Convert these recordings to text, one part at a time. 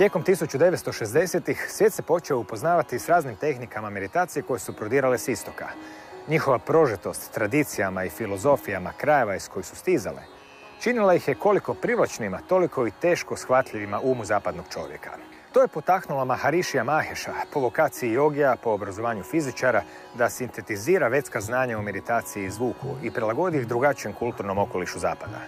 Tijekom 1960-ih svijet se počeo upoznavati s raznim tehnikama meditacije koje su prodirale s istoka. Njihova prožetost tradicijama i filozofijama krajeva iz kojih su stizale činila ih je koliko privlačnima, toliko i teško shvatljivima umu zapadnog čovjeka. To je potaknulo Maharishija Maheša, po vokaciji jogija, po obrazovanju fizičara, da sintetizira vedska znanja o meditaciji i zvuku i prilagodi ih drugačijem kulturnom okolišu zapada.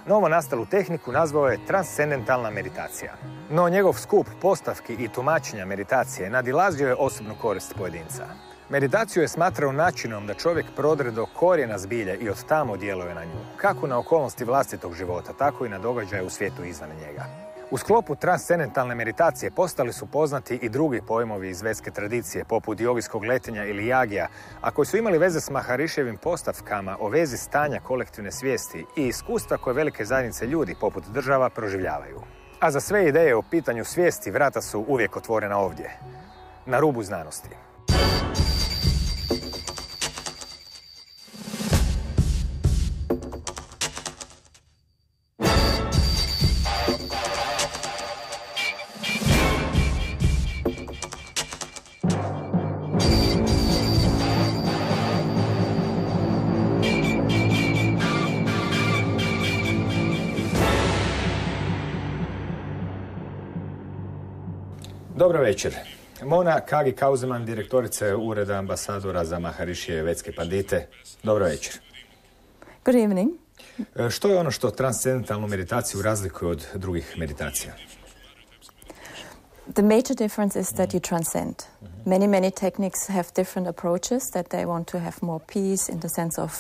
Novo nastalu tehniku nazvao je transcendentalna meditacija. No njegov skup postavki i tumačenja meditacije nadilazio je osobnu korist pojedinca. Meditaciju je smatrao načinom da čovjek prodre do korijena zbilje i od tamo djeluje na nju, kako na okolnosti vlastitog života, tako i na događaje u svijetu izvan njega. U sklopu transcendentalne meditacije postali su poznati i drugi pojmovi iz vedske tradicije, poput jogijskog letenja ili jagija, a koji su imali veze s Maharishijevim postavkama o vezi stanja kolektivne svijesti i iskustva koje velike zajednice ljudi, poput država, proživljavaju. A za sve ideje o pitanju svijesti vrata su uvijek otvorena ovdje, na Rubu Znanosti. Dobro večer. Mona Kagi-Kauzeman, direktorice Ureda ambasadora za Maharishije vedske pandite. Dobro večer. Good evening. Što je ono što transcendentalnu meditaciju razlikuje od drugih meditacija? The major difference is that you transcend. Many techniques have different approaches, that they want to have more peace in the sense of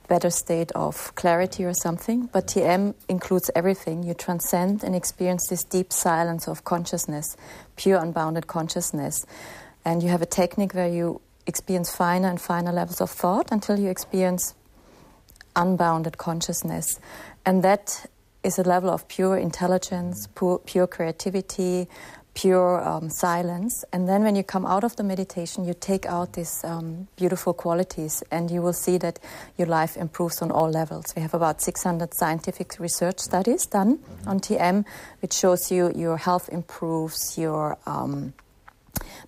better state of clarity or something, but TM includes everything. You transcend and experience this deep silence of consciousness, pure unbounded consciousness. And you have a technique where you experience finer and finer levels of thought until you experience unbounded consciousness. And that is a level of pure intelligence, pure creativity, pure silence. And then when you come out of the meditation, you take out these beautiful qualities, and you will see that your life improves on all levels. We have about 600 scientific research studies done on TM, which shows you your health improves, your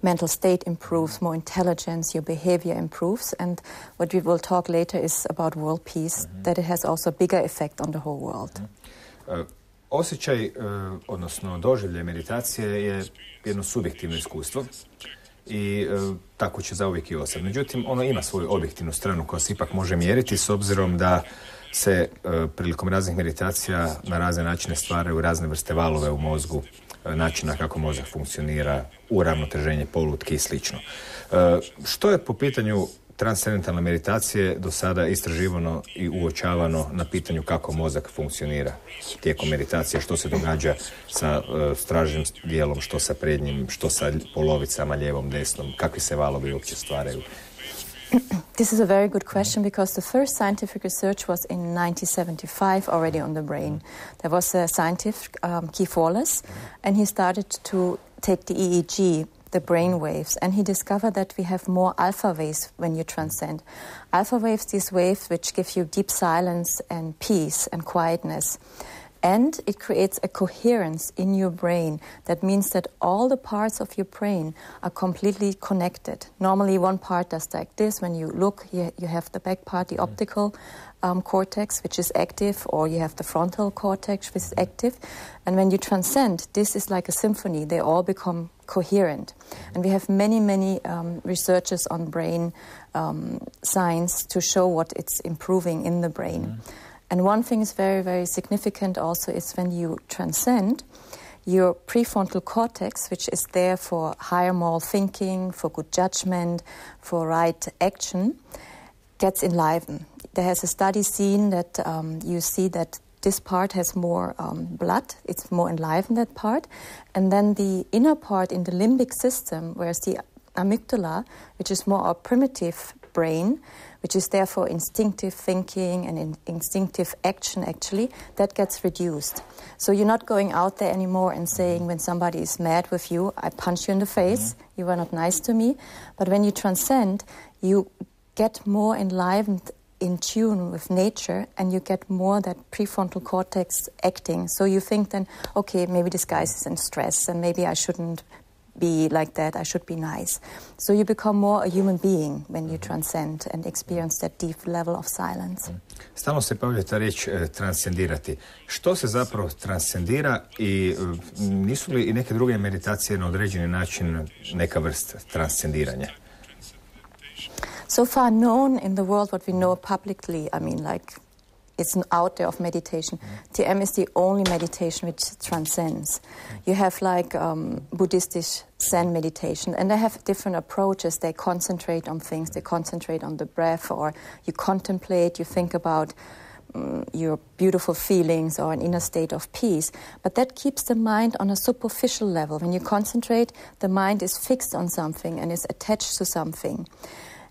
mental state improves, more intelligence, your behavior improves. And what we will talk later is about world peace, that it has also a bigger effect on the whole world. Osjećaj, odnosno doživljaj meditacije je jedno subjektivno iskustvo i tako će zauvijek i ostati. Međutim, ono ima svoju objektivnu stranu koja se ipak može mjeriti s obzirom da se prilikom raznih meditacija na razne načine stvaraju razne vrste valove u mozgu, načina kako mozak funkcionira, uravnoteženje polutki i slično. Što je po pitanju transcendentalne meditacije do sada istraživano i uočavano na pitanju kako mozak funkcionira tijekom meditacije, što se događa sa stražnim dijelom, što sa prednjim, što sa polovicama, lijevom, desnom, kakvi se valovi uopće stvaraju? This is a very good question because the first scientific research was in 1975 already on the brain. There was a scientist, Keith Wallace, and he started to take the EEG, the brain waves, and he discovered that we have more alpha waves when you transcend. Alpha waves, these waves which give you deep silence and peace and quietness. And it creates a coherence in your brain. That means that all the parts of your brain are completely connected. Normally one part does like this. When you look, you have the back part, the optical cortex, which is active, or you have the frontal cortex, which is active. And when you transcend, this is like a symphony. They all become coherent. And we have many researches on brain science to show what it's improving in the brain. And one thing is very significant also is when you transcend, your prefrontal cortex, which is there for higher moral thinking, for good judgment, for right action, gets enlivened. There has a study seen that you see that this part has more blood, it's more enlivened, that part. And then the inner part in the limbic system, whereas the amygdala, which is more our primitive brain, which is there for instinctive thinking and instinctive action, actually, that gets reduced. So you're not going out there anymore and saying when somebody is mad with you, I punch you in the face, you were not nice to me. But when you transcend, you get more enlivened in tune with nature, and you get more that prefrontal cortex acting. So you think then, okay, maybe this guy is in stress, and maybe I shouldn't be like that, I should be nice. So you become more a human being when you transcend and experience that deep level of silence. Stalno se pojavlja ta riječ transcendirati. Što se zapravo transcendira i nisu li i neke druge meditacije na određeni način neka vrsta transcendiranja? So far known in the world, what we know publicly, I mean, like, it's out there of meditation. TM is the only meditation which transcends. You have like Buddhistic Zen meditation, and they have different approaches. They concentrate on things. They concentrate on the breath, or you contemplate, you think about your beautiful feelings or an inner state of peace. But that keeps the mind on a superficial level. When you concentrate, the mind is fixed on something and is attached to something.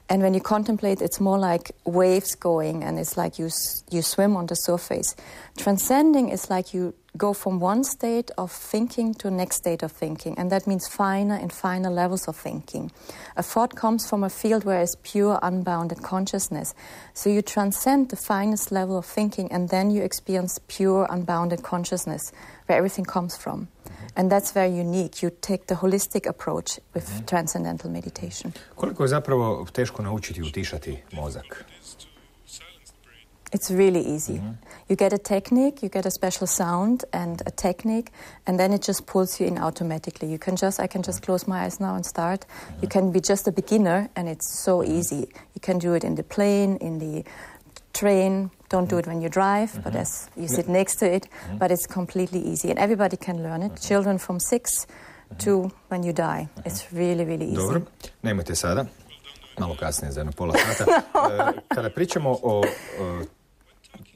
And when you contemplate, it's more like waves going, and it's like you swim on the surface. Transcending is like you go from one state of thinking to the next state of thinking, and that means finer and finer levels of thinking. A thought comes from a field where it's pure, unbounded consciousness. So you transcend the finest level of thinking, and then you experience pure, unbounded consciousness, where everything comes from. And that's very unique. You take the holistic approach with transcendental meditation. Koliko je zapravo teško naučiti utišati mozak? It's really easy. You get a technique, you get a special sound and a technique, and then it just pulls you in automatically. I can just close my eyes now and start. You can be just a beginner, and it's so easy. You can do it in the plane, in the train. Don't do it when you drive, but as you sit next to it. But it's completely easy, and everybody can learn it. Children from 6 to when you die. It's really, really easy. Dobro, nemojte sada. Malo kasnije, za jedno pola sata. Kada pričamo o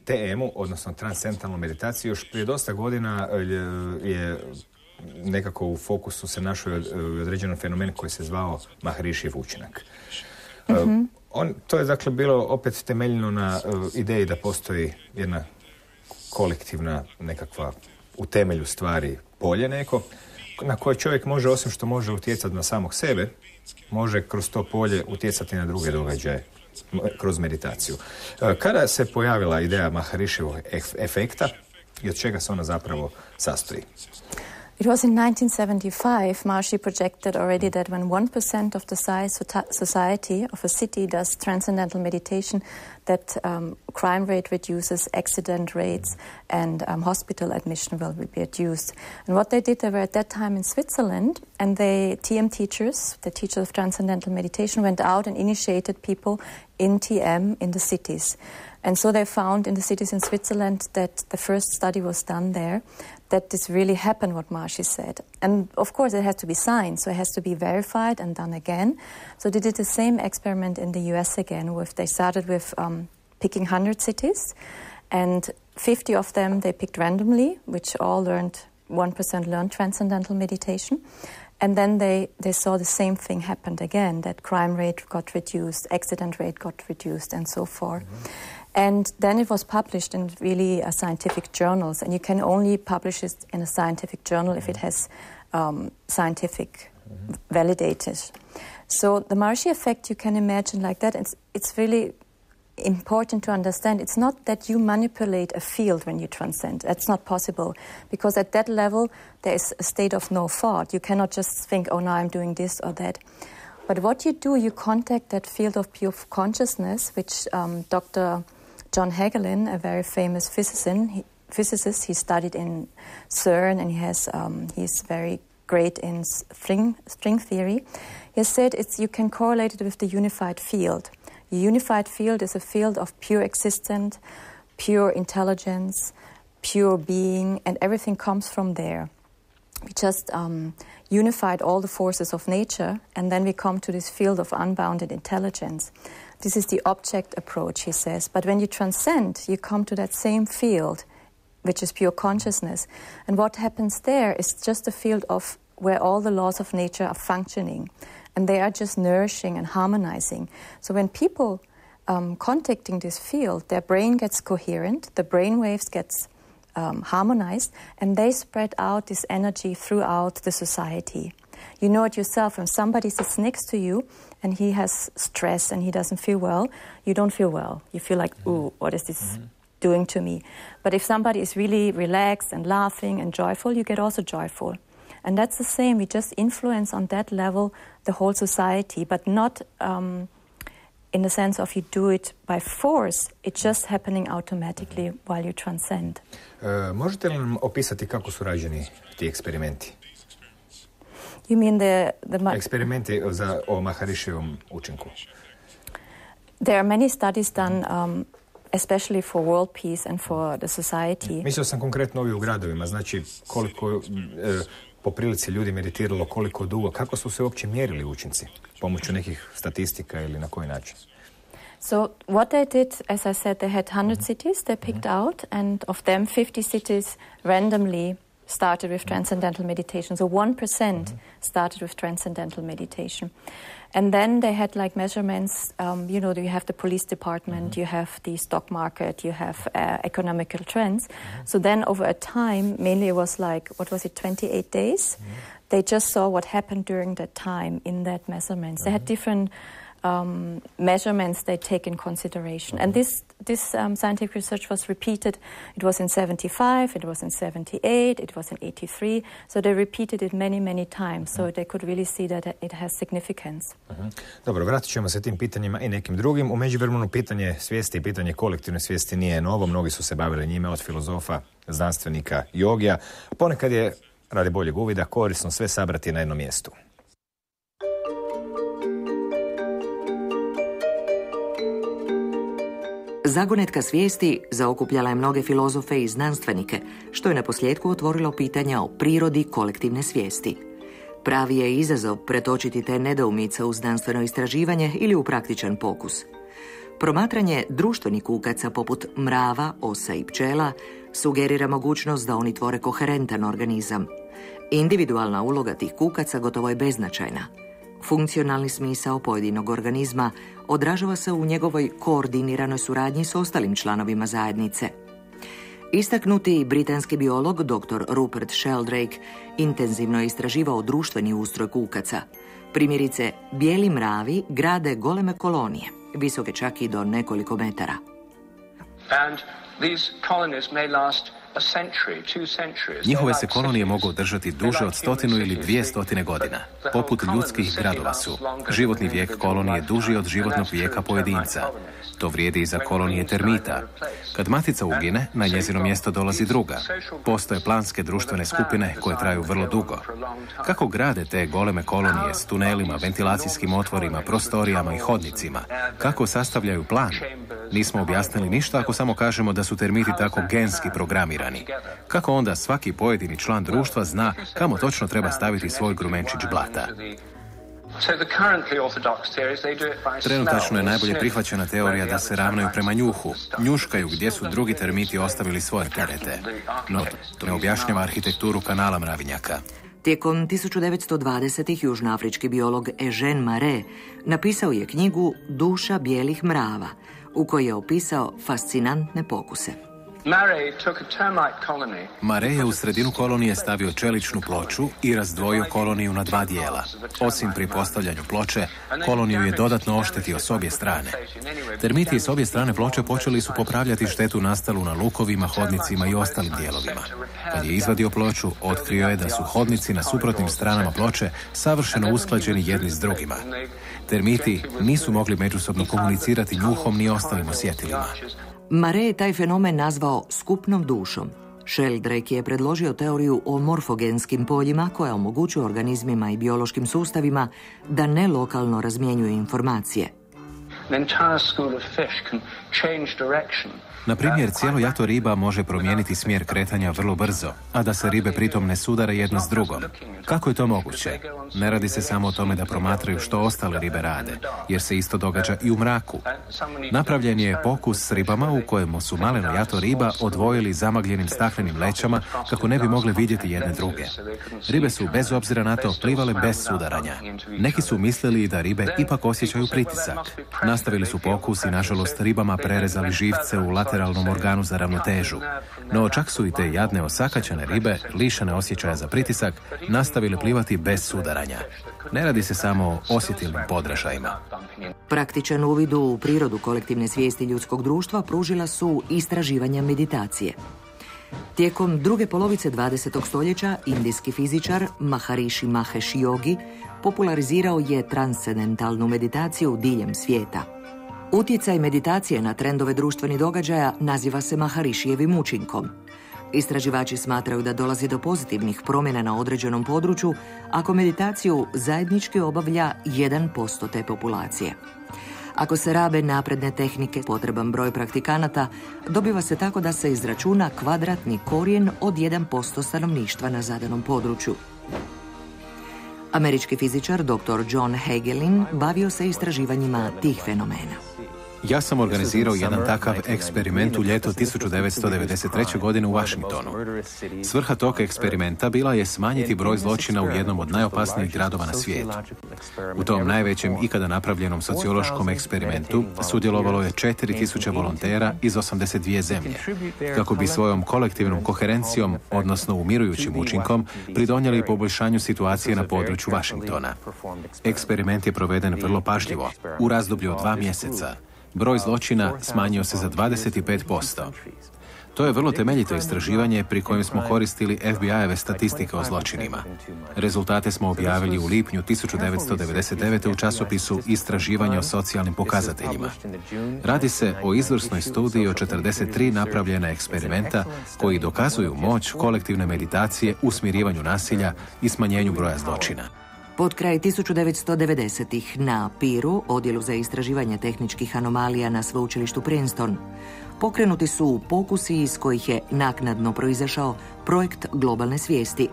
TM-u, odnosno transcendentalnoj meditaciji, još prije dosta godina je nekako u fokusu se našao određen fenomen koji se zvao Maharišijev učinak. To je dakle bilo opet temeljeno na ideji da postoji jedna kolektivna nekakva u temelju stvari polje neko na koje čovjek može, osim što može utjecati na samog sebe, može kroz to polje utjecati na druge događaje kroz meditaciju. Kada se pojavila ideja Maharišijevog efekta i od čega se ona zapravo sastoji? It was in 1975, Maharishi projected already that when 1% of the society of a city does transcendental meditation, that crime rate reduces, accident rates, and hospital admission will be reduced. And what they did, they were at that time in Switzerland, and TM teachers, the teachers of transcendental meditation, went out and initiated people in TM in the cities. And so they found in the cities in Switzerland that the first study was done there, that this really happened, what Maharishi said. And of course it has to be signed, so it has to be verified and done again. So they did the same experiment in the US again. They started with picking 100 cities, and 50 of them they picked randomly, which all 1% learned transcendental meditation. And then they saw the same thing happened again, that crime rate got reduced, accident rate got reduced, and so forth. And then it was published in really scientific journals, and you can only publish it in a scientific journal if it has scientific validated. So the Maharishi effect, you can imagine like that. It's really important to understand. It's not that you manipulate a field when you transcend. That's not possible, because at that level there is a state of no thought. You cannot just think, oh, now I'm doing this or that. But what you do, you contact that field of pure consciousness, which Dr. John Hagelin, a very famous physicist, he studied in CERN, and he's very great in string theory. He said you can correlate it with the unified field. The unified field is a field of pure existence, pure intelligence, pure being, and everything comes from there. We just unified all the forces of nature, and then we come to this field of unbounded intelligence. This is the object approach, he says. But when you transcend, you come to that same field, which is pure consciousness. And what happens there is just a field of where all the laws of nature are functioning, and they are just nourishing and harmonizing. So when people contacting this field, their brain gets coherent, the brain waves gets harmonized, and they spread out this energy throughout the society. You know it yourself, when somebody sits next to you and he has stress and he doesn't feel well, you don't feel well. You feel like, ooh, what is this doing to me? But if somebody is really relaxed and laughing and joyful, you get also joyful. And that's the same. We just influence on that level the whole society, but not in the sense of you do it by force. It's just happening automatically while you transcend. Možete li nam opisati kako su rađeni ti eksperimenti? You mean the Eksperimenti o Maharishijevom učinku. There are many studies done, especially for world peace and for the society. Mislio sam konkretno ovi u gradovima, znači koliko po prilici ljudi meditiralo, koliko dugo, kako su se uopće mjerili učinci? Pomoću nekih statistika ili na koji način? So what they did, as I said, they had 100 cities they picked out, and of them 50 cities randomly started with transcendental meditation. So 1% started with transcendental meditation. And then they had like measurements, you have the police department, you have the stock market, you have economical trends. So then over a time, mainly it was like, 28 days? They just saw what happened during that time in that measurements. They had different measurements they take in consideration. And this scientific research was repeated. It was in 75, it was in 78, it was in 83. So they repeated it many, many times. So they could really see that it has significance. Dobro, vratit ćemo se tim pitanjima i nekim drugim. U međuvremenu pitanje svijesti i pitanje kolektivne svijesti nije novo. Mnogi su se bavili njime, od filozofa, znanstvenika, jogija. Ponekad je, radi boljeg uvida, korisno sve sabrati na jednom mjestu. Zagonetka svijesti zaokupljala je mnoge filozofe i znanstvenike, što je naposljetku otvorilo pitanja o prirodi kolektivne svijesti. Pravi je izazov pretočiti te nedoumice u znanstveno istraživanje ili u praktičan pokus. Promatranje društvenih kukaca poput mrava, osa i pčela sugerira mogućnost da oni tvore koherentan organizam. Individualna uloga tih kukaca gotovo je beznačajna. Funkcionalni smisao pojedinog organizma odražava se u njegovoj koordiniranoj suradnji s ostalim članovima zajednice. Istaknuti britanski biolog dr. Rupert Sheldrake intenzivno je istraživao društveni ustroj kukaca. Primjerice, bijeli mravi grade goleme kolonije, visoke čak i do nekoliko metara. And these colonies may last a century, 2 centuries. Njihove se kolonije mogu održati duže od 100 ili 200 godina. Poput ljudskih gradova su. Životni vijek kolonije duži od životnog vijeka pojedinca. To vrijedi i za kolonije termita. Kad matica ugine, na njezino mjesto dolazi druga. Postoje planske društvene skupine koje traju vrlo dugo. Kako grade te goleme kolonije s tunelima, ventilacijskim otvorima, prostorijama i hodnicima? Kako sastavljaju plan? Nismo objasnili ništa ako samo kažemo da su termiti tako genski programirani. Kako onda svaki pojedini član društva zna kamo točno treba staviti svoj grumenčić blata? Trenutačno je najbolje prihvaćena teorija da se ravnaju prema njuhu. Njuškaju gdje su drugi termiti ostavili svoje terete. No, to ne objašnjava arhitekturu kanala mravinjaka. Tijekom 1920-ih južnoafrički biolog Eugène Marais napisao je knjigu Duša bijelih mrava, u kojoj je opisao fascinantne pokuse. Marais je u sredinu kolonije stavio čeličnu ploču i razdvojio koloniju na 2 dijela. Osim pri postavljanju ploče, koloniju je dodatno oštetio s obje strane. Termiti s obje strane ploče počeli su popravljati štetu nastalu na lukovima, hodnicima i ostalim dijelovima. Kad je izvadio ploču, otkrio je da su hodnici na suprotnim stranama ploče savršeno usklađeni jedni s drugima. Termiti nisu mogli međusobno komunicirati njuhom ni ostalim osjetilima. Marais je taj fenomen nazvao skupnom dušom. Sheldrake je predložio teoriju o morfogenskim poljima koja omogućuju organizmima i biološkim sustavima da ne lokalno razmjenjuju informacije. Na primjer, cijelo jato riba može promijeniti smjer kretanja vrlo brzo, a da se ribe pritom ne sudare jedna s drugom. Kako je to moguće? Ne radi se samo o tome da promatraju što ostale ribe rade, jer se isto događa i u mraku. Napravljen je pokus s ribama u kojemu su maleno jato riba odvojili zamagljenim staklenim lećama kako ne bi mogle vidjeti jedne druge. Ribe su bez obzira na to plivale bez sudaranja. Neki su mislili da ribe ipak osjećaju pritisak. Nastavili su pokus i nažalost ribama prerezali živce u lateralnom organu za ravnotežu. No čak su i te jadne osakaćene ribe, lišene osjećaja za pritisak, nastavile plivati bez sudaranja. Ne radi se samo o osjetilnim podrašajima. Praktičan uvid u prirodu kolektivne svijesti ljudskog društva pružila su istraživanja meditacije. Tijekom druge polovice 20. stoljeća indijski fizičar Maharishi Mahesh Yogi popularizirao je transcendentalnu meditaciju diljem svijeta. Utjecaj meditacije na trendove društvenih događaja naziva se Maharishijevim učinkom. Istraživači smatraju da dolazi do pozitivnih promjena na određenom području ako meditaciju zajednički obavlja 1% te populacije. Ako se rabe napredne tehnike, potreban broj praktikanata, dobiva se tako da se izračuna kvadratni korijen od 1% stanovništva na zadanom području. Američki fizičar dr. John Hagelin bavio se istraživanjima tih fenomena. Ja sam organizirao jedan takav eksperiment u ljeto 1993. godine u Washingtonu. Svrha tog eksperimenta bila je smanjiti broj zločina u jednom od najopasnijih gradova na svijetu. U tom najvećem ikada napravljenom sociološkom eksperimentu sudjelovalo je 4000 volontera iz 82 zemlje, kako bi svojom kolektivnom koherencijom, odnosno umirujućim učinkom, pridonijeli poboljšanju situacije na području Washingtona. Eksperiment je proveden vrlo pažljivo, u razdoblju od 2 mjeseca. Broj zločina smanjio se za 25%. To je vrlo temeljito istraživanje pri kojem smo koristili FBI-eve statistike o zločinima. Rezultate smo objavili u lipnju 1999. u časopisu Istraživanje o socijalnim pokazateljima. Radi se o izvrsnoj studiji o 43 napravljena eksperimenta koji dokazuju moć kolektivne meditacije u smirivanju nasilja i smanjenju broja zločina. Pod kraj 1990-ih na PIR-u, odjelu za istraživanje tehničkih anomalija na sveučilištu Princeton, pokrenuti su pokusi iz kojih je naknadno proizašao projekt globalne svijesti.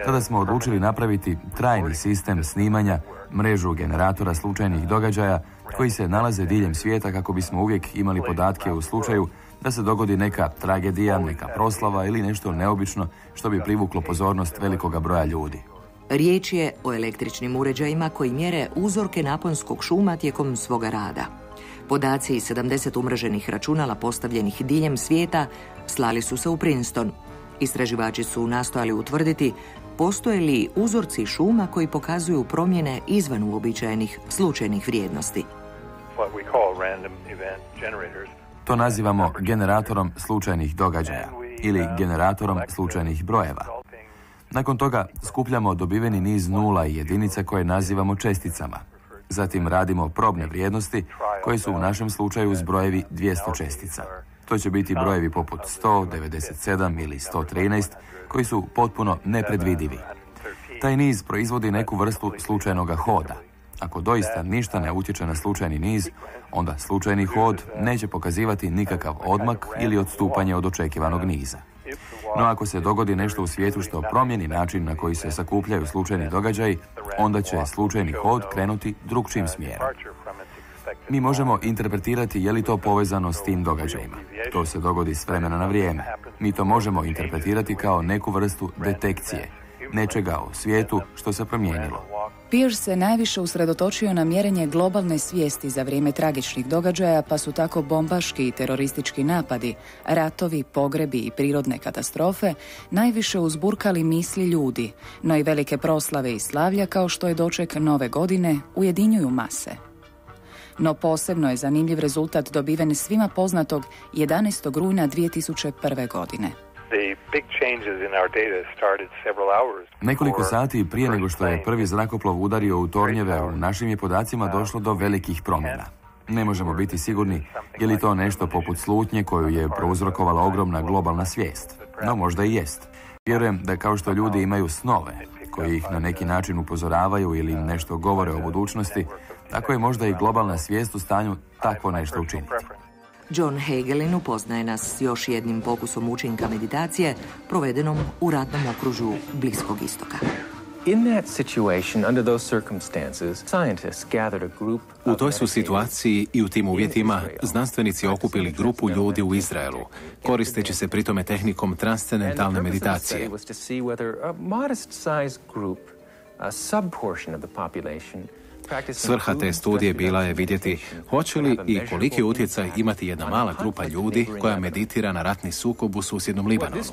Tada smo odlučili napraviti trajni sistem snimanja, mrežu generatora slučajnih događaja koji se nalaze diljem svijeta kako bismo uvijek imali podatke u slučaju da se dogodi neka tragedija, neka proslava ili nešto neobično što bi privuklo pozornost velikoga broja ljudi. Riječ je o električnim uređajima koji mjere uzorke naponskog šuma tijekom svoga rada. Podaci iz 70 umreženih računala postavljenih diljem svijeta slali su se u Princeton. Istraživači su nastojali utvrditi postoje li uzorci šuma koji pokazuju promjene izvan uobičajenih slučajnih vrijednosti. To nazivamo generatorom slučajnih događaja ili generatorom slučajnih brojeva. Nakon toga skupljamo dobiveni niz nula i jedinica koje nazivamo česticama. Zatim radimo probne vrijednosti koje su u našem slučaju zbrojevi 200 čestica. To će biti brojevi poput 100, 97 ili 113 koji su potpuno nepredvidivi. Taj niz proizvodi neku vrstu slučajnog hoda. Ako doista ništa ne utječe na slučajni niz, onda slučajni hod neće pokazivati nikakav odmak ili odstupanje od očekivanog niza. No ako se dogodi nešto u svijetu što promijeni način na koji se sakupljaju slučajni događaji, onda će slučajni hod krenuti drugčijim smjerom. Mi možemo interpretirati je li to povezano s tim događajima. To se dogodi s vremena na vrijeme. Mi to možemo interpretirati kao neku vrstu detekcije, nečega u svijetu što se promijenilo. Pierce se najviše usredotočio na mjerenje globalne svijesti za vrijeme tragičnih događaja, pa su tako bombaški i teroristički napadi, ratovi, pogrebi i prirodne katastrofe najviše uzburkali misli ljudi, no i velike proslave i slavlja kao što je doček Nove godine ujedinjuju mase. No posebno je zanimljiv rezultat dobiven svima poznatog 11. rujna 2001. godine. Nekoliko sati prije nego što je prvi zrakoplov udario u tornjeve, u našim je podacima došlo do velikih promjena. Ne možemo biti sigurni je li to nešto poput slutnje koju je prouzrokovala ogromna globalna svijest. No možda i jest. Vjerujem da kao što ljudi imaju snove, koji ih na neki način upozoravaju ili im nešto govore o budućnosti, tako je možda i globalna svijest u stanju takvo nešto učiniti. John Hagelin upoznaje nas s još jednim pokusom učinka meditacije provedenom u ratnom okružju Bliskog istoka. U toj su situaciji i u tim uvjetima znanstvenici okupili grupu ljudi u Izraelu, koristeći se pritome tehnikom transcendentalne meditacije. Svrha te studije bila je vidjeti hoće li i koliki utjecaj imati jedna mala grupa ljudi koja meditira na ratni sukob u susjednom Libanonu.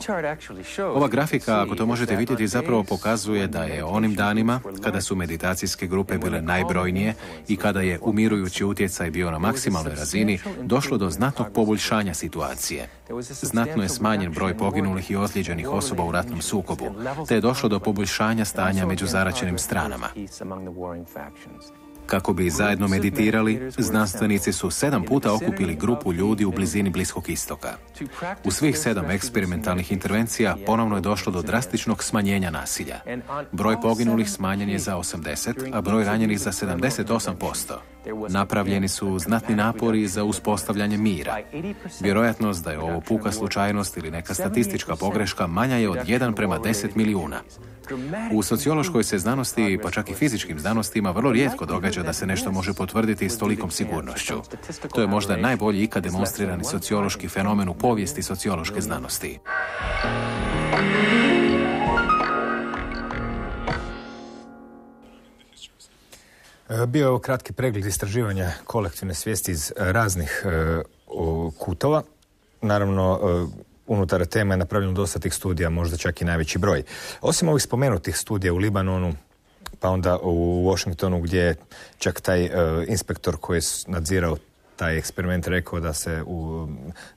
Ova grafika, ako to možete vidjeti, zapravo pokazuje da je onim danima kada su meditacijske grupe bile najbrojnije i kada je umirujući utjecaj bio na maksimalnoj razini, došlo do znatnog poboljšanja situacije. Znatno je smanjen broj poginulih i ozlijeđenih osoba u ratnom sukobu, te je došlo do poboljšanja stanja među zaraćenim stranama. Kako bi zajedno meditirali, znanstvenici su 7 puta okupili grupu ljudi u blizini Bliskog istoka. U svih 7 eksperimentalnih intervencija ponovno je došlo do drastičnog smanjenja nasilja. Broj poginulih smanjen je za 80, a broj ranjenih za 78%. Napravljeni su znatni napori za uspostavljanje mira. Vjerojatnost da je ovo puka slučajnost ili neka statistička pogreška manja je od 1:10 milijuna. U sociološkoj se znanosti, pa čak i fizičkim znanostima, vrlo rijetko događa da se nešto može potvrditi s tolikom sigurnošću. To je možda najbolji ikad demonstrirani sociološki fenomen u povijesti sociološke znanosti. Bio je ovo kratki pregled istraživanja kolektivne svijesti iz raznih kutova. Naravno, unutar teme je napravljeno dosta tih studija, možda čak i najveći broj. Osim ovih spomenutih studija u Libanonu, pa onda u Washingtonu, gdje je čak taj inspektor koji je nadzirao taj eksperiment rekao da se u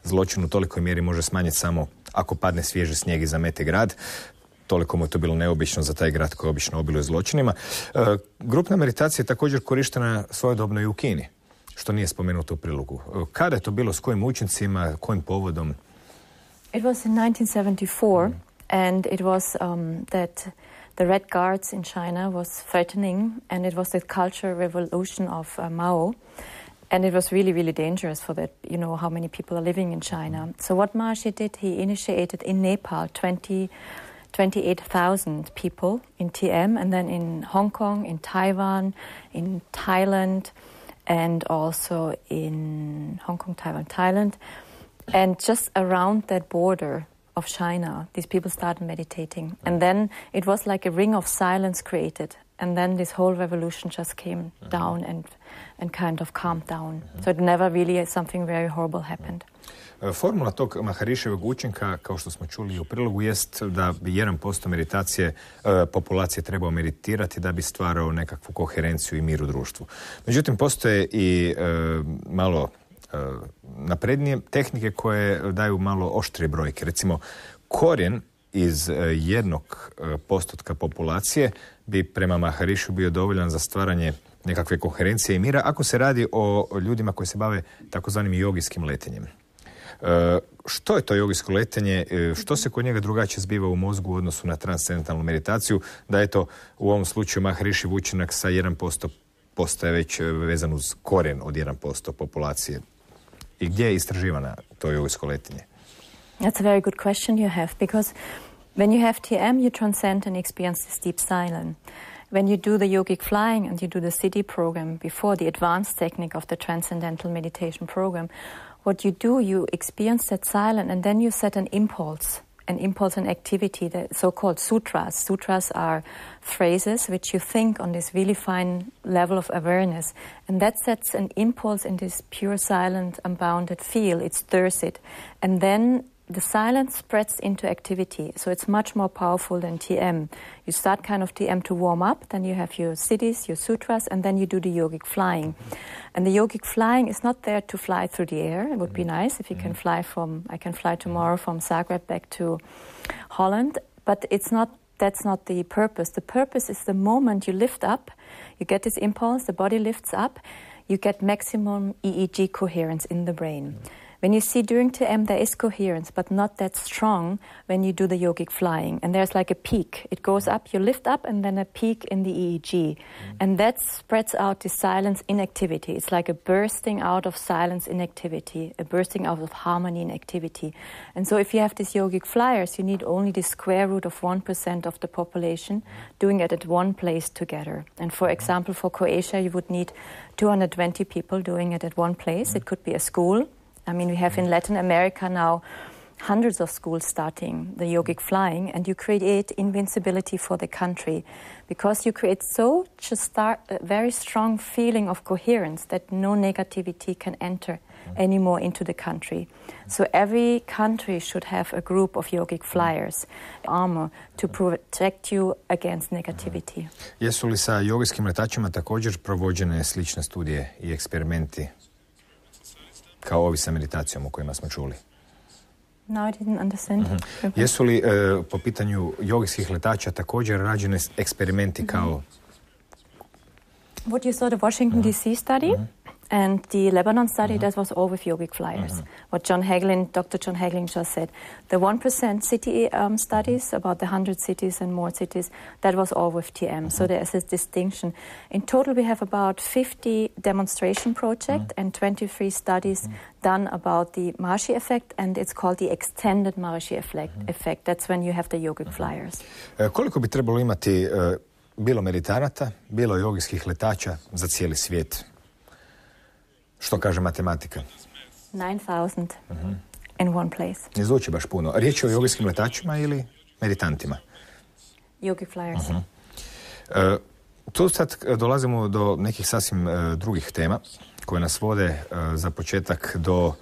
zločinu u tolikoj mjeri može smanjiti samo ako padne svježi snijeg i zamete grad. Toliko mu je to bilo neobično za taj grad koji obično obiluje zločinima. Grupna meditacija je također korištena svojedobno i u Kini, što nije spomenuto u prilogu. Kada je to bilo, s kojim učincima, kojim povodom? It was in 1974, and it was that the Red Guards in China was threatening, and it was the cultural revolution of Mao, and it was really, really dangerous for that, you know, how many people are living in China. So what Ma Xi did, he initiated in Nepal 28,000 people in TM, and then in Hong Kong, in Taiwan, in Thailand, and also in Hong Kong, Taiwan, Thailand. And just around that border of China, these people started meditating. And then it was like a ring of silence created. And then this whole revolution just came down and kind of calmed down. So it never really something very horrible happened. Formula tog Mahariševog učinka, kao što smo čuli u prilogu, jest da bi 1% populacije trebao meditirati da bi stvarao nekakvu koherenciju i mir u društvu. Međutim, postoje i malo naprednije tehnike koje daju malo oštrije brojke. Recimo, korijen iz 1% populacije bi prema Maharišu bio dovoljan za stvaranje nekakve koherencije i mira ako se radi o ljudima koji se bave takozvanim jogijskim letenjem. Što je to jogijsko letenje? Što se kod njega drugačije zbiva u mozgu u odnosu na transcendentalnu meditaciju? Da je to u ovom slučaju Maharišiv učinak sa 1% postaje već vezan uz korijen od 1% populacije. I gdje je istraživana to jogijsko letenje? That's a very good question you have, because when you have TM, you transcend and experience this deep silence. When you do the yogic flying and you do the city program before the advanced technique of the transcendental meditation program, what you do, you experience that silence and then you set an impulse and activity, the so-called sutras. Sutras are phrases which you think on this really fine level of awareness. And that sets an impulse in this pure, silent, unbounded feel. It stirs it. And then the silence spreads into activity. So it's much more powerful than TM. You start kind of TM to warm up, then you have your siddhis, your sutras, and then you do the yogic flying. And the yogic flying is not there to fly through the air. It would be nice if you can fly I can fly tomorrow from Zagreb back to Holland, but that's not the purpose. The purpose is the moment you lift up, you get this impulse, the body lifts up, you get maximum EEG coherence in the brain. When you see during TM, there is coherence, but not that strong when you do the yogic flying. And there's like a peak. It goes up, you lift up, and then a peak in the EEG. And that spreads out the silence in activity. It's like a bursting out of silence in activity, a bursting out of harmony in activity. And so if you have these yogic flyers, you need only the square root of 1% of the population doing it at one place together. And for example, for Croatia, you would need 220 people doing it at one place. It could be a school. I mean, we have in Latin America now hundreds of schools starting the yogic flying, and you create invincibility for the country because you create a very strong feeling of coherence that no negativity can enter anymore into the country. So every country should have a group of yogic flyers, armor, to protect you against negativity. Jesu li sa jogijskim letačima također provođene slične studije i eksperimenti kao ovi sa meditacijom o kojima smo čuli? No, I didn't understand. Jesu li po pitanju jogijskih letača također rađene eksperimenti kao... What you saw, the Washington DC study and the Lebanon study, that was all with yogic flyers. What Dr. John Hagelin just said. The 1% city studies, about the 100 cities and more cities, that was all with TM. So there is this distinction. In total, we have about 50 demonstration projects and 23 studies done about the Maharishi effect, and it's called the extended Maharishi effect. That's when you have the yogic flyers. Koliko bi trebalo imati bilo meditaranata, bilo jogijskih letača za cijeli svijet? Što kaže matematika? 9,000 in one place. Ne zvuči baš puno. Riječ je o jogijskim letačima ili meditantima? Yogic flyers. Tu sad dolazimo do nekih sasvim drugih tema koje nas vode za početak do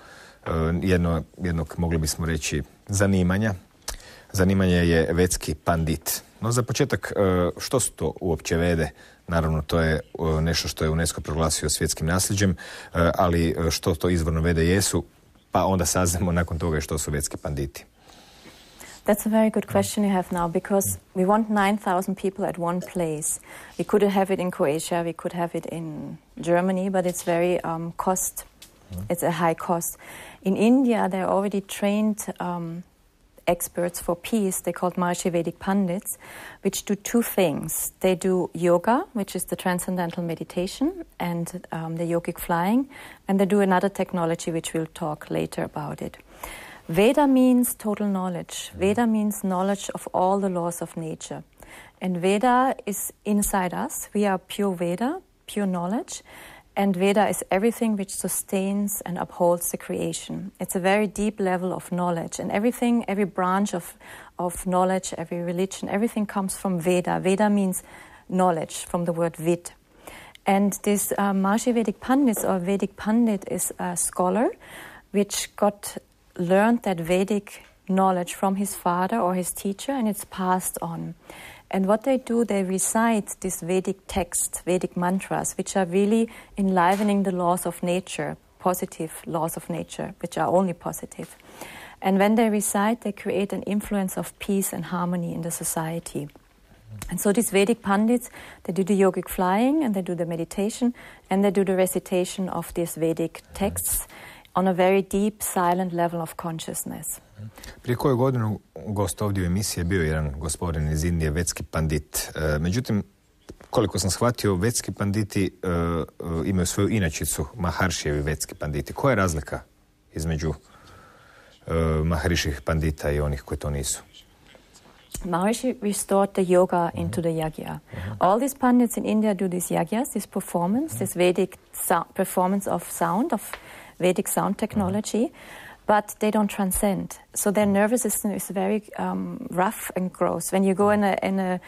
jednog, mogli bismo reći, zanimanja. Zanimanje je vedski pandit. No za početak, što su to uopće vede? Naravno, to je nešto što je UNESCO proglasio svjetskim nasljeđem, ali što to izvorno vede jesu, pa onda saznamo nakon toga što su vedski panditi. That's a very good question you have now, because we want 9,000 people at one place. We could have it in Croatia, we could have it in Germany, but it's very it's a high cost. In India, they're already trained experts for peace. They're called Maharishi Vedic Pandits, which do two things. They do yoga, which is the transcendental meditation, and the yogic flying, and they do another technology, which we'll talk later about it. Veda means total knowledge. Veda means knowledge of all the laws of nature. And Veda is inside us. We are pure Veda, pure knowledge. And Veda is everything which sustains and upholds the creation. It's a very deep level of knowledge. And everything, every branch of knowledge, every religion, everything comes from Veda. Veda means knowledge, from the word vid. And this Maharishi Vedic Pandit, or Vedic Pandit, is a scholar which learned that Vedic knowledge from his father or his teacher, and it's passed on. And what they do, they recite this Vedic text, Vedic mantras, which are really enlivening the laws of nature, positive laws of nature, which are only positive. And when they recite, they create an influence of peace and harmony in the society. And so these Vedic Pandits, they do the yogic flying, and they do the meditation, and they do the recitation of these Vedic texts on a very deep, silent level of consciousness. Prije koju godinu gost ovdje u emisiji je bio jedan gospodin iz Indije, vedski pandit. Međutim, koliko sam shvatio, vedski panditi imaju svoju inačicu, Maharshijevi vedski panditi. Koja je razlika između Maharishih pandita i onih koji to nisu? Maharishi restored the yoga into the yagya. All these pandits in India do these yagyas, this performance, this Vedic performance of sound, of Vedic sound technology, but they don't transcend. So their nervous system is very rough and gross. When you go in an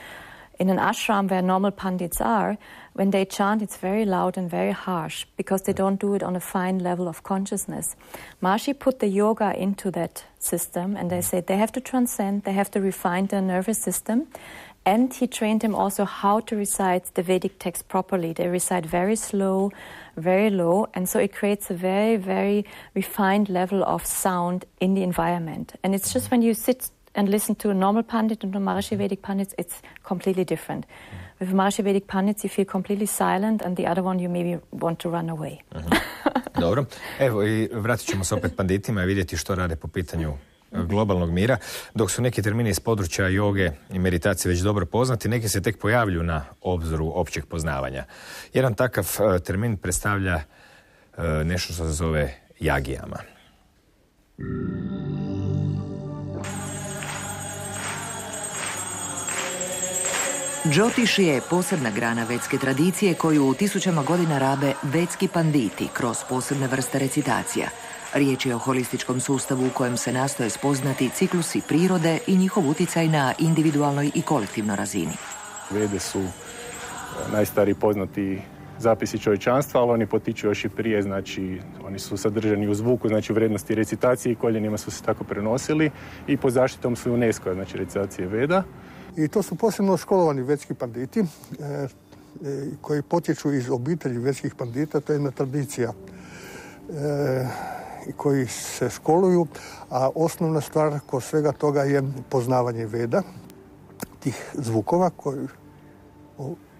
ashram where normal pandits are, when they chant, it's very loud and very harsh because they don't do it on a fine level of consciousness. Maharishi put the yoga into that system, and they say they have to transcend, they have to refine their nervous system. And he trained him also how to recite the Vedic text properly. They recite very slow, very low, and so it creates a very, very refined level of sound in the environment. And it's just when you sit and listen to a normal pandit and to Maharishi Vedic Pandits, it's completely different. With Maharishi Vedic Pandits, you feel completely silent, and the other one you maybe want to run away. Dobro. Evo, i vratit ćemo se opet panditima i vidjeti što rade po pitanju globalnog mira. Dok su neki termini iz područja joge i meditacije već dobro poznati, neki se tek pojavljuju na obzoru općeg poznavanja. Jedan takav termin predstavlja nešto što se zove jagijama. Džotiši je posebna grana vedske tradicije koju u tisućama godina rabe vedski panditi kroz posebne vrste recitacija, Riječ je o holističkom sustavu u kojem se nastoje spoznati ciklusi prirode i njihov utjecaj na individualnoj i kolektivnoj razini. Vede su najstariji poznati zapisi čovječanstva, ali oni potiču još i prije, znači oni su sadržani u zvuku, znači u vrijednosti recitacije i koljenima su se tako prenosili i pod zaštitom su UNESCO, znači recitacije Veda. I to su posebno školovani vedski panditi koji potječu iz obitelji vedskih pandita, to je jedna tradicija koji se školuju, a osnovna stvar kod svega toga je poznavanje Veda, tih zvukova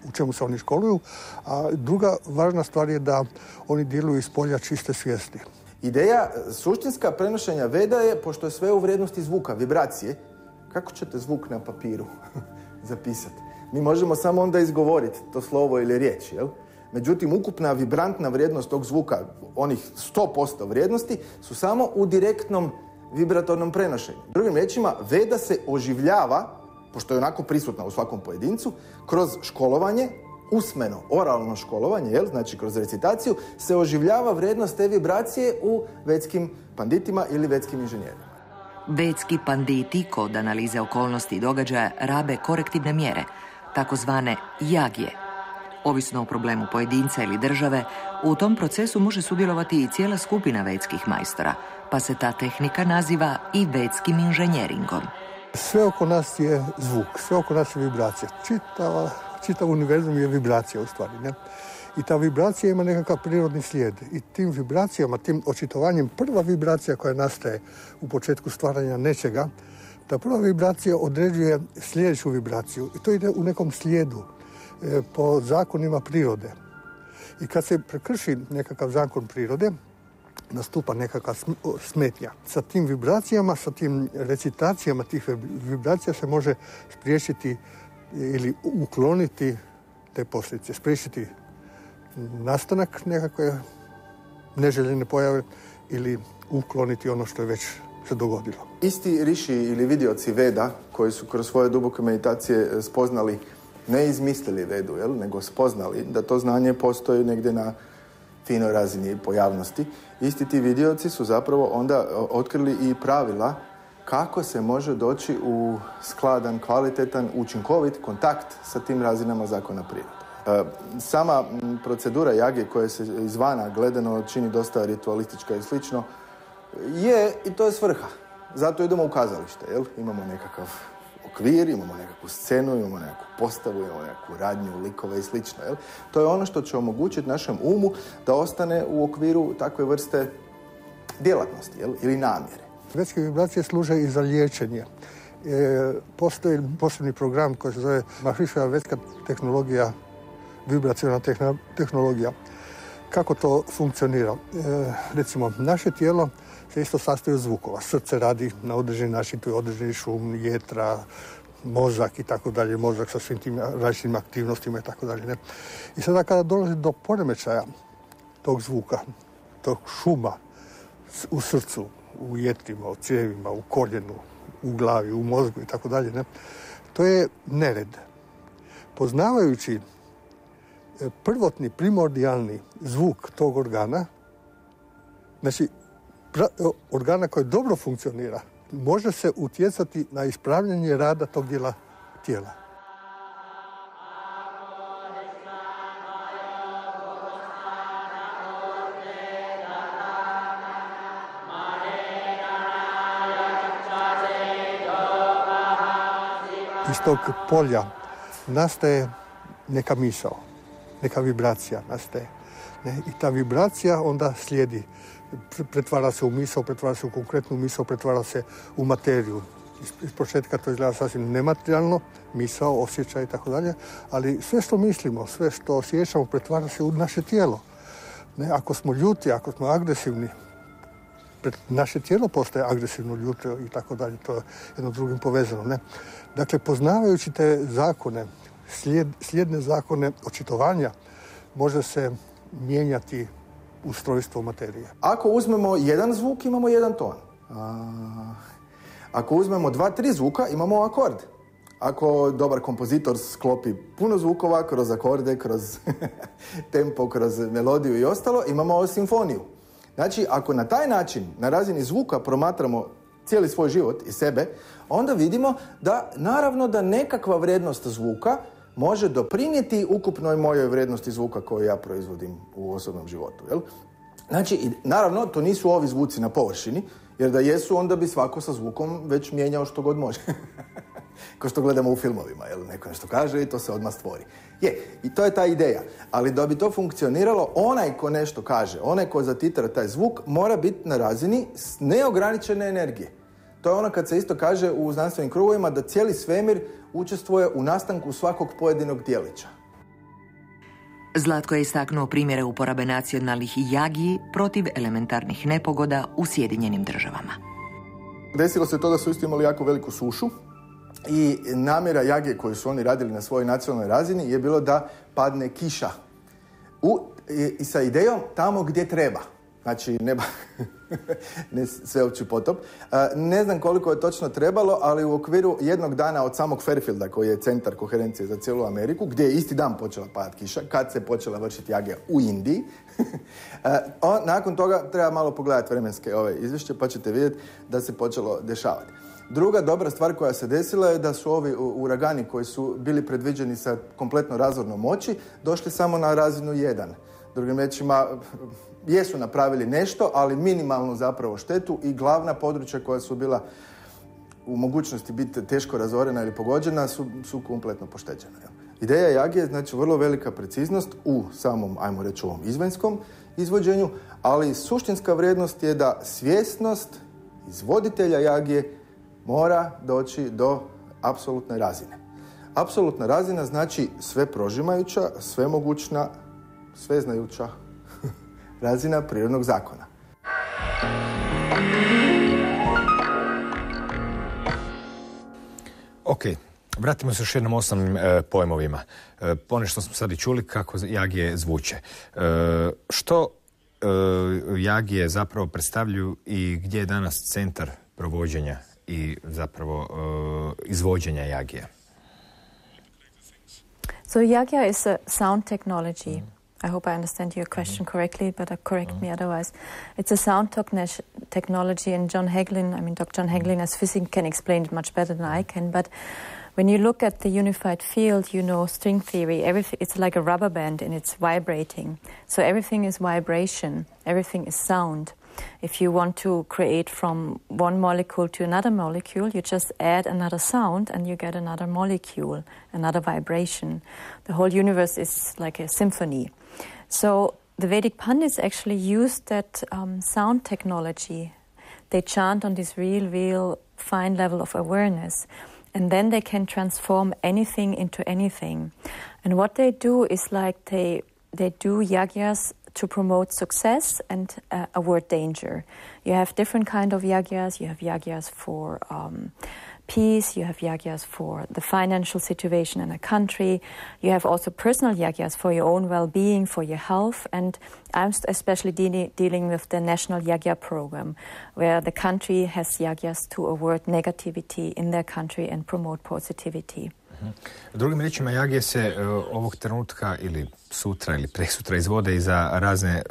u čemu se oni školuju, a druga važna stvar je da oni djeluju iz polja čiste svijesti. Ideja suštinska prenošenja Veda je, pošto je sve u vrijednosti zvuka, vibracije, kako ćete zvuk na papiru zapisati? Mi možemo samo onda izgovoriti to slovo ili riječ, jel? Međutim, ukupna vibrantna vrijednost tog zvuka, onih 100% vrijednosti, su samo u direktnom vibratornom prenošenju. Drugim riječima, Veda se oživljava, pošto je onako prisutna u svakom pojedincu, kroz školovanje, usmeno, oralno školovanje, jel? Znači kroz recitaciju, se oživljava vrijednost te vibracije u vedskim panditima ili vedskim inženjerima. Vedski panditi kod analize okolnosti i događaja rabe korektivne mjere, takozvane jagje. Ovisno o problemu pojedinca ili države, u tom procesu može sudjelovati i cijela skupina vedskih majstora, pa se ta tehnika naziva i vedskim inženjeringom. Sve oko nas je zvuk, sve oko nas je vibracija. Čitav univerzum je vibracija u stvari, ne? I ta vibracija ima nekakav prirodni slijed. I tim vibracijama, tim očitovanjem, prva vibracija koja nastaje u početku stvaranja nečega, ta prva vibracija određuje sljedeću vibraciju. I to ide u nekom slijedu, po zakonima prirode. I kad se prekrši nekakav zakon prirode, nastupa nekakva smetnja. Sa tim vibracijama, sa tim recitacijama tih vibracija se može spriječiti ili ukloniti te posljedice, spriječiti nastanak nekakve neželjene pojave ili ukloniti ono što je već se dogodilo. Isti riši ili vidioci Veda, koji su kroz svoje duboke meditacije spoznali, ne izmislili Vedu, jel, nego spoznali da to znanje postoji negdje na finoj razini pojavnosti. Isti ti vidioci su zapravo onda otkrili i pravila kako se može doći u skladan, kvalitetan, učinkovit kontakt sa tim razinama zakona prirode. Sama procedura jage koja se izvana gledano čini dosta ritualistička i slično je, i to je svrha. Zato idemo u kazalište, jel? Imamo nekakav okvir, imamo nekakvu scenu, imamo nekakvu postavu, imamo nekakvu radnju, likove i slično, jel? To je ono što će omogućiti našem umu da ostane u okviru takve vrste djelatnosti, jel? Ili namjere. Vedske vibracije služe i za liječenje. Postoji posebni program koji se zove Mahrišava vedska tehnologija, vibraciona tehnologija. Kako to funkcionira? Recimo, naše tijelo se isto sastoji od zvukova. Srce radi na određeni način, tu je određeni šum, jetra, mozak i tako dalje, mozak sa svim tim različitim aktivnostima i tako dalje. I sada kada dolazi do poremećaja tog zvuka, tog šuma u srcu, u jetrima, u crijevima, u koljenu, u glavi, u mozgu i tako dalje, to je nered. Poznavajući prvotni, primordijalni zvuk tog organa, znači organa koji dobro funkcionira, može se utjecati na ispravljanje rada tog dijela tijela. Iz tog polja nastaje neka misao, neka vibracija nastaje. I ta vibracija onda slijedi. Pretvara se u misao, pretvara se u konkretnu misao, pretvara se u materiju. Iz početka to izgleda sasvim nematerijalno, misao, osjećaj i tako dalje, ali sve što mislimo, sve što osjećamo pretvara se u naše tijelo. Ako smo ljuti, ako smo agresivni, naše tijelo postaje agresivno, ljuto i tako dalje, to je jedno drugim povezano. Dakle, poznavajući te zakone, slijedne zakone očitovanja, može se mijenjati ustrojstvo materije. Ako uzmemo jedan zvuk, imamo jedan ton. Ako uzmemo 2-3 zvuka, imamo akord. Ako dobar kompozitor sklopi puno zvukova kroz akorde, kroz tempo, kroz melodiju i ostalo, imamo simfoniju. Znači, ako na taj način, na razini zvuka promatramo cijeli svoj život i sebe, onda vidimo da, naravno, da nekakva vrijednost zvuka može doprinijeti ukupnoj mojoj vrijednosti zvuka koju ja proizvodim u osobnom životu. Jel? Znači, naravno, to nisu ovi zvuci na površini, jer da jesu, onda bi svako sa zvukom već mijenjao što god može. Kao što gledamo u filmovima, jel? Neko nešto kaže i to se odmah stvori. I to je ta ideja. Ali da bi to funkcioniralo, onaj ko nešto kaže, onaj ko zatitra taj zvuk, mora biti na razini neograničene energije. To je ono kad se isto kaže u znanstvenim krugovima da cijeli svemir učestvuje u nastanku svakog pojedinog dijelića. Zlatko je istaknuo primjere uporabe nacionalnih jagiji protiv elementarnih nepogoda u Sjedinjenim Državama. Desilo se to da su isto imali jako veliku sušu i namjera jagije koju su oni radili na svojoj nacionalnoj razini je bilo da padne kiša. I sa idejom tamo gdje treba. Znači, ne sveopći potop. Ne znam koliko je točno trebalo, ali u okviru jednog dana od samog Fairfielda, koji je centar koherencije za cijelu Ameriku, gdje je isti dan počela padati kiša, kad se počela vršiti jagija u Indiji. Nakon toga treba malo pogledati vremenske izvješće, pa ćete vidjeti da se počelo dešavati. Druga dobra stvar koja se desila je da su ovi uragani koji su bili predviđeni sa kompletno razornom moći došli samo na razinu 1. Drugim riječima, jesu napravili nešto, ali minimalnu zapravo štetu i glavna područja koja su bila u mogućnosti biti teško razorena ili pogođena su kompletno pošteđena. Ideja jagije je znači vrlo velika preciznost u samom, ajmo reći, ovom izvanjskom izvođenju, ali suštinska vrijednost je da svjesnost izvoditelja jagije mora doći do apsolutne razine. Apsolutna razina znači sve prožimajuća, svemogućna, sveznajuća razina prirodnog zakona. Ok, vratimo se još jednom osnovnim pojmovima. Ponešto smo sad i čuli kako jagije zvuče. Što jagije zapravo predstavljaju i gdje je danas centar provođenja i zapravo izvođenja jagije? So Yagya is a sound technology. I hope I understand your question correctly, but correct me otherwise. It's a sound technology, and Dr. John Hagelin as physician can explain it much better than I can, but when you look at the unified field, string theory, it's like a rubber band and it's vibrating. So everything is vibration, everything is sound. If you want to create from one molecule to another molecule, you just add another sound and you get another molecule, another vibration. The whole universe is like a symphony. So the Vedic Pandits actually used that sound technology. They chant on this real fine level of awareness. And then they can transform anything into anything. And what they do is like they do yagyas to promote success and avert danger. You have different kind of yagyas. You have yagyas for peace. You have yagyas for the financial situation in a country. You have also personal yagyas for your own well-being, for your health. And I'm especially dealing with the National Yagya program, where the country has yagyas to avert negativity in their country and promote positivity. Drugim riječima, jagije se ovog trenutka ili sutra ili presutra izvode i za razne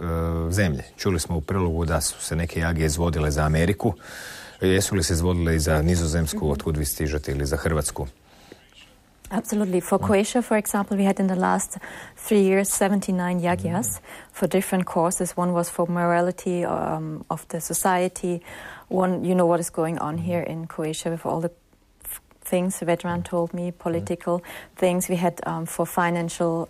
zemlje. Čuli smo u prilogu da su se neke jagije izvodile za Ameriku. Jesu li se izvodile i za Nizozemsku, otkud vi stižete, ili za Hrvatsku? Absolutely. For Croatia, for example, we had in the last 3 years 79 yagyas for different causes. One was for morality of the society. One, what is going on here in Croatia with all the things Vedran told me, political things. We had for financial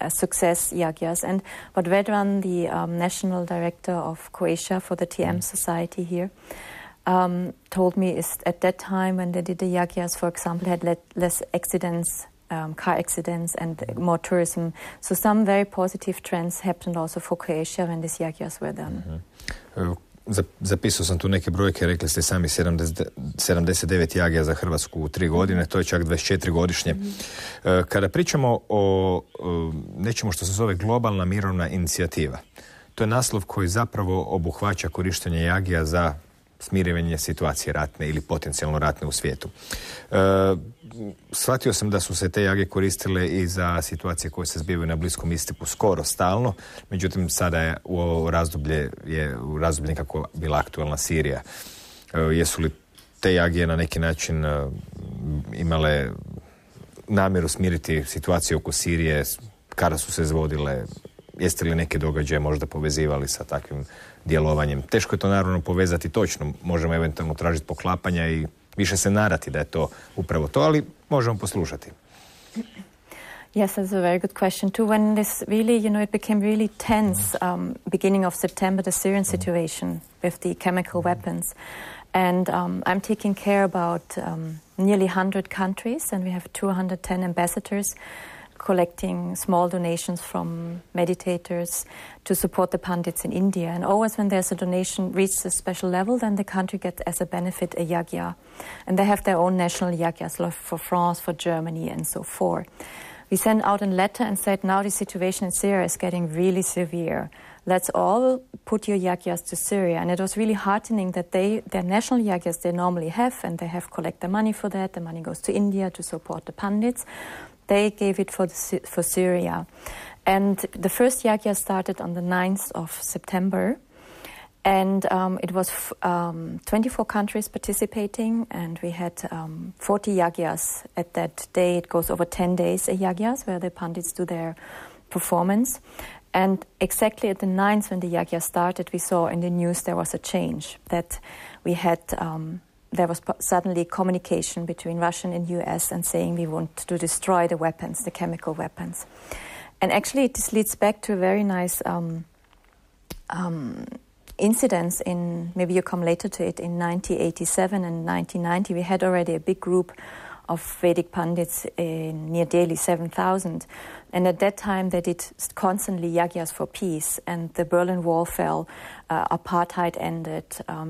success yagyas. And what Vedran, the national director of Croatia for the TM society here, told me is at that time when they did the yagyas, for example, had less accidents, car accidents and more tourism. So some very positive trends happened also for Croatia when these yagyas were done. Zapisao sam tu neke brojke, rekli ste sami 79 jagija za Hrvatsku u 3 godine, to je čak 24 godišnje. Kada pričamo o nečemu što se zove Globalna mirovna inicijativa, to je naslov koji zapravo obuhvaća korištenje jagija za smirivanje situacije ratne ili potencijalno ratne u svijetu. Shvatio sam da su se te jage koristile i za situacije koje se zbivaju na Bliskom istoku skoro stalno, međutim sada je u ovo razdoblje nekako bila aktualna Sirija. Jesu li te jagije na neki način imale namjeru smiriti situaciju oko Sirije kada su se izvodile? Jeste li neke događaje možda povezivali sa takvim djelovanjem? Teško je to naravno povezati točno. Možemo eventualno tražiti poklapanja i više se nadati da je to upravo to, ali možemo poslušati. Yes, that's a very good question too. When this really, it became really tense, beginning of September, the Syrian situation with the chemical weapons. And I'm taking care about nearly 100 countries, and we have 210 ambassadors collecting small donations from meditators to support the Pandits in India. And always when there's a donation reaches a special level, then the country gets as a benefit a yagya. And they have their own national yagyas, like for France, for Germany, and so forth. We sent out a letter and said, now the situation in Syria is getting really severe. Let's all put your yagyas to Syria. And it was really heartening that their national yagyas they normally have, and they have collect the money for that. The money goes to India to support the Pandits. They gave it for Syria. And the first yagya started on the 9th of September. And it was 24 countries participating, and we had 40 yagyas at that day. It goes over 10 days, a yagyas, where the Pandits do their performance. And exactly at the 9th, when the yagya started, we saw in the news there was a change, that we had... there was suddenly communication between Russia and US and saying we want to destroy the weapons, the chemical weapons. And actually this leads back to a very nice incidents in, maybe you come later to it, in 1987 and 1990. We had already a big group of Vedic Pandits near Delhi, 7,000. And at that time they did constantly yagyas for peace, and the Berlin Wall fell, apartheid ended,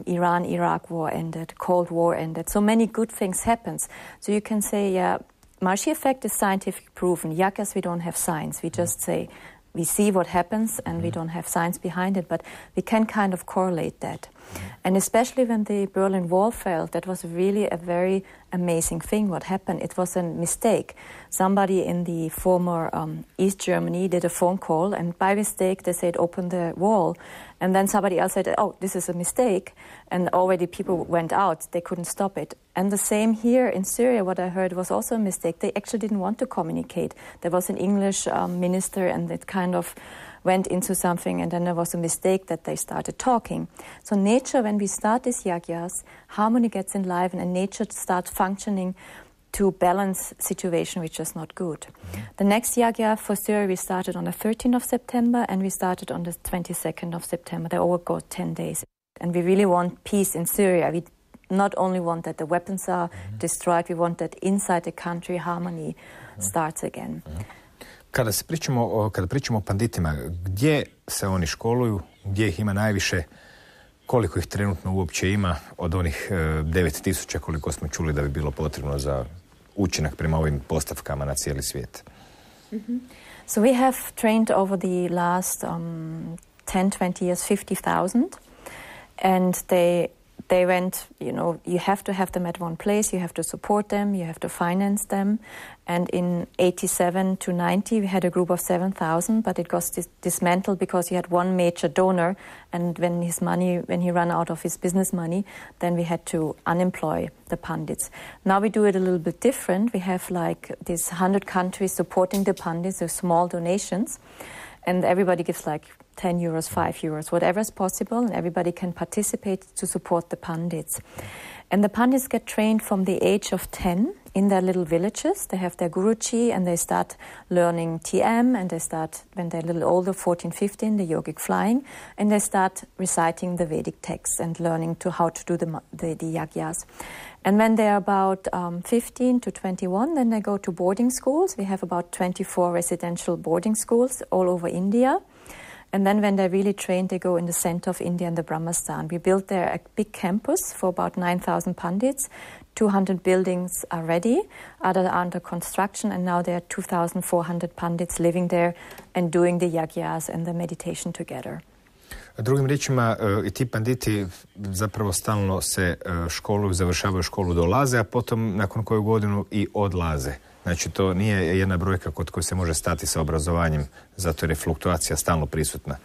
Iran-Iraq war ended, Cold War ended. So many good things happened. So you can say, yeah, Marshi effect is scientific proven. Yagyas, we don't have science. We just say, we see what happens and we don't have science behind it, but we can kind of correlate that. And especially when the Berlin Wall fell, that was really a very amazing thing what happened. It was a mistake. Somebody in the former East Germany did a phone call, and by mistake they said open the wall, and then somebody else said, oh, this is a mistake, and already people went out. They couldn't stop it. And the same here in Syria, what I heard was also a mistake. They actually didn't want to communicate. There was an English minister, and it kind of went into something, and then there was a mistake that they started talking. So nature, when we start these yagyas, harmony gets enlivened and nature starts functioning to balance situation which is not good. The next yagya for Syria we started on the 13th of September, and we started on the 22nd of September. They all go 10 days. And we really want peace in Syria. We not only want that the weapons are destroyed, we want that inside the country harmony starts again. Kada pričamo o panditima, gdje se oni školuju, gdje ih ima najviše, koliko ih trenutno uopće ima od onih 9,000 koliko smo čuli da bi bilo potrebno za učinak prema ovim postavkama na cijeli svijet? So we have trained over the last 10-20 years 50,000, and they went, you have to have them at one place, you have to support them, you have to finance them. And in 87 to 90, we had a group of 7,000, but it got dismantled because he had one major donor, and when he ran out of his business money, then we had to unemploy the Pandits. Now we do it a little bit different. We have like these 100 countries supporting the Pandits with small donations, and everybody gives like 10 euros, 5 euros, whatever is possible, and everybody can participate to support the Pandits. And the Pandits get trained from the age of 10 in their little villages. They have their Guruji, and they start learning TM, and they start, when they're a little older, 14, 15, the yogic flying, and they start reciting the Vedic texts and learning how to do the yagyas. And when they're about 15 to 21, then they go to boarding schools. We have about 24 residential boarding schools all over India. And then when they're really trained, they go in the center of India in the Brahmastan. We built there a big campus for about 9,000 Pandits. 200 buildings are ready, others are under construction, and now there are 2,400 Pandits living there and doing the yagyas and the meditation together. Drugim riječima, i ti panditi zapravo stalno se školuju, završavaju školu, dolaze, a potom nakon koju godinu i odlaze. Znači, to nije jedna brojka kod koje se može stati sa obrazovanjem, zato jer je fluktuacija stalno prisutna.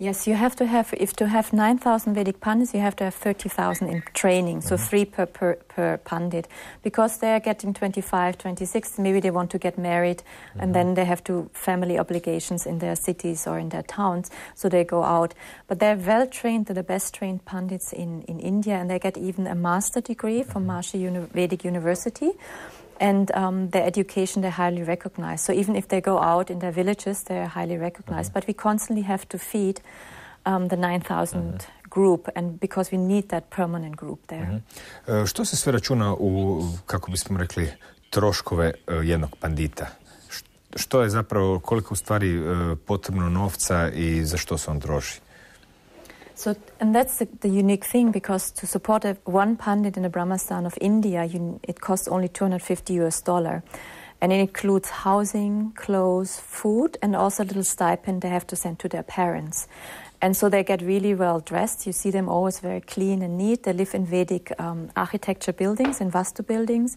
Yes, you have to have, if to have 9,000 Vedic Pandits, you have to have 30,000 in training, so 3 per Pandit. Because they are getting 25, 26, maybe they want to get married, and then they have to family obligations in their cities or in their towns, so they go out. But they're well trained, they're the best trained Pandits in India, and they get even a master degree from Maharishi Vedic University. And their education, they're highly recognized. So even if they go out in their villages, they're highly recognized. But we constantly have to feed the 9,000 group, and because we need that permanent group there. Što se sve računa u, kako bismo rekli, troškove jednog pandita? Što je zapravo, koliko u stvari potrebno novca i za što se on troši? So, and that's the unique thing, because to support one Pandit in the Brahmastan of India, it costs only $250. And it includes housing, clothes, food, and also a little stipend they have to send to their parents. And so they get really well dressed. You see them always very clean and neat. They live in Vedic architecture buildings, in Vastu buildings,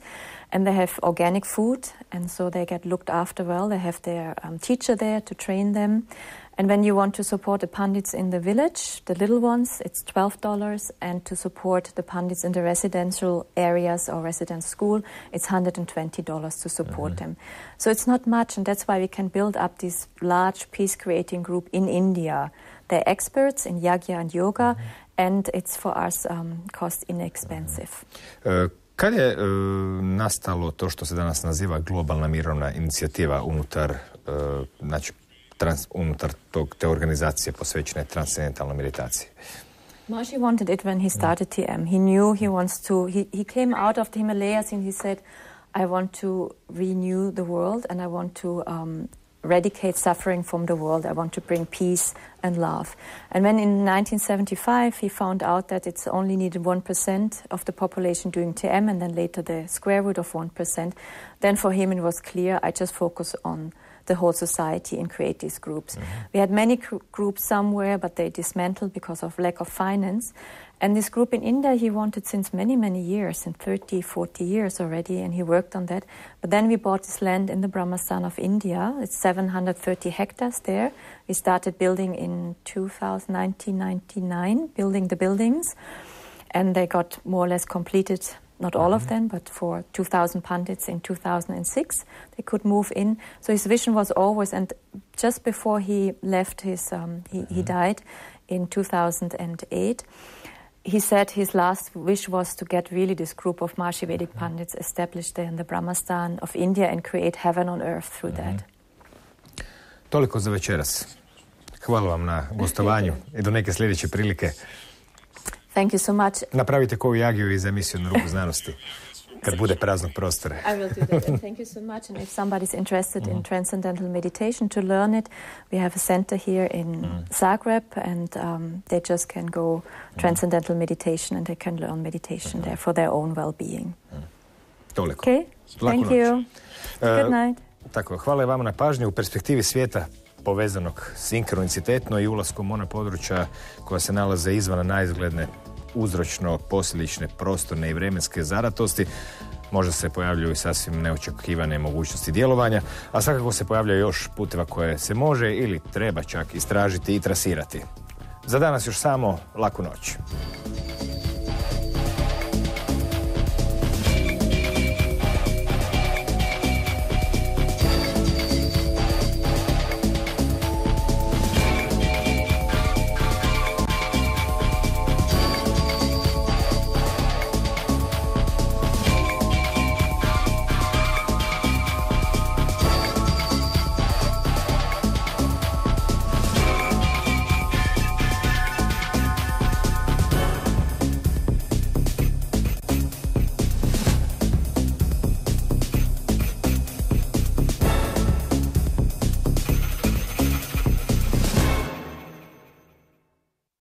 and they have organic food, and so they get looked after well. They have their teacher there to train them. And when you want to support the Pandits in the village, the little ones, it's $12. And to support the Pandits in the residential areas or residence school, it's $120 to support them. So it's not much, and that's why we can build up this large peace-creating group in India. They're experts in yagya and yoga, and it's for us cost inexpensive. Kad je nastalo to što se danas naziva globalna mirovna inicijativa unutar, znači, unutar te organizacije posvećene transcendentalnoj meditaciji? Maharishi wanted it when he started TM. He knew he wants to, he came out of the Himalayas and he said, I want to renew the world and I want to eradicate suffering from the world. I want to bring peace and love. And when in 1975 he found out that it's only needed 1% of the population doing TM and then later the square root of 1%, then for him it was clear, I just focus on the whole society and create these groups. We had many groups somewhere, but they dismantled because of lack of finance. And this group in India, he wanted since many, many years, in 30, 40 years already, and he worked on that. But then we bought this land in the Brahmastan of India. It's 730 hectares there. We started building in 1999, building the buildings. And they got more or less completed, not all of them, but for 2,000 Pandits in 2006, they could move in. So his vision was always, and just before he left he died in 2008, he said his last wish was to get really this group of Maharishi Vedic Pandits established there in the Brahmastan of India and create heaven on earth through that. Toliko za večeras. Hvala vam na gostovanju i do neke sljedeće prilike. Thank you so much. Napravite koju jagiju iz emisiju na Rubu Znanosti kad bude praznog prostora. I will do that. And thank you so much. And if somebody's interested in transcendental meditation to learn it, we have a center here in Zagreb, and they just can go transcendental meditation and they can learn meditation there for their own well-being. Toliko. Okay? Thank you. Good night. Tako, hvala vam na pažnju. U perspektivi svijeta povezanog sinkronicitetno i ulaskom u ona područja koja se nalaze izvan naizgledne uzročno-posljedične prostorne i vremenske zaratosti, možda se pojavljuju i sasvim neočekivane mogućnosti djelovanja, a svakako se pojavljaju još puteva koje se može ili treba čak istražiti i trasirati. Za danas još samo laku noć.